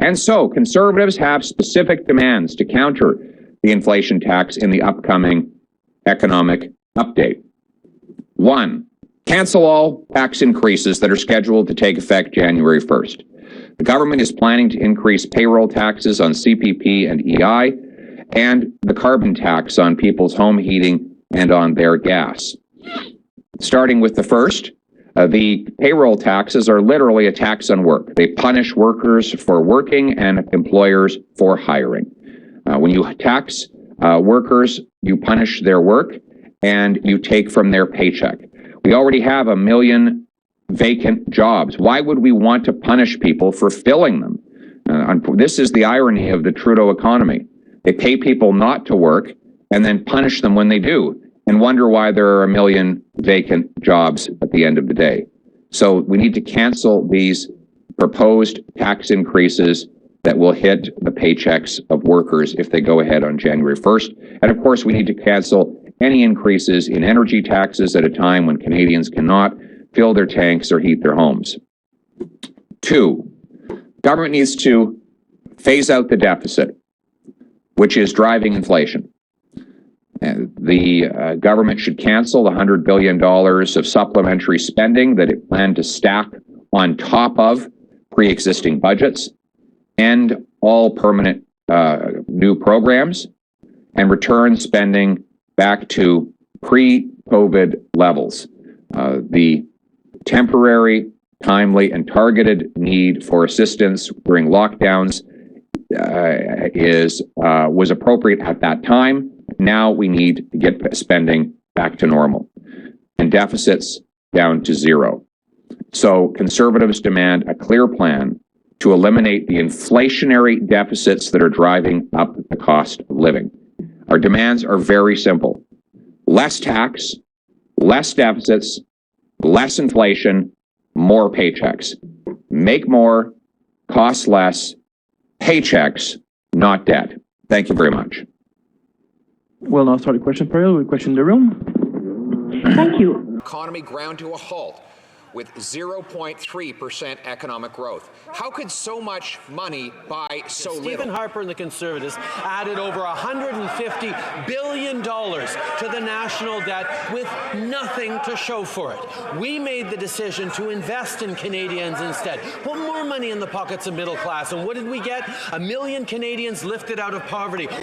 And so Conservatives have specific demands to counter the inflation tax in the upcoming economic update. 1, cancel all tax increases that are scheduled to take effect January 1st. The government is planning to increase payroll taxes on CPP and EI and the carbon tax on people's home heating and on their gas. Starting with the first, the payroll taxes are literally a tax on work. They punish workers for working and employers for hiring. When you tax workers, you punish their work and you take from their paycheck. We already have 1 million vacant jobs. Why would we want to punish people for filling them? This is the irony of the Trudeau economy. They pay people not to work and then punish them when they do, and wonder why there are 1 million vacant jobs at the end of the day. So we need to cancel these proposed tax increases that will hit the paychecks of workers if they go ahead on January 1st. And of course, we need to cancel any increases in energy taxes at a time when Canadians cannot fill their tanks or heat their homes. 2, government needs to phase out the deficit, which is driving inflation. The government should cancel the $100 billion of supplementary spending that it planned to stack on top of pre-existing budgets, end all permanent new programs, and return spending back to pre-COVID levels. The temporary, timely, and targeted need for assistance during lockdowns was appropriate at that time. Now we need to get spending back to normal and deficits down to zero. So Conservatives demand a clear plan to eliminate the inflationary deficits that are driving up the cost of living. Our demands are very simple: less tax, less deficits, less inflation, more paychecks. Make more, cost less, paychecks, not debt. Thank you very much. We'll now start the question period with question in the room. Thank you. Economy ground to a halt with 0.3% economic growth. How could so much money buy so little? Stephen Harper and the Conservatives added over $150 billion to the national debt with nothing to show for it. We made the decision to invest in Canadians instead, put more money in the pockets of middle class, and what did we get? 1 million Canadians lifted out of poverty.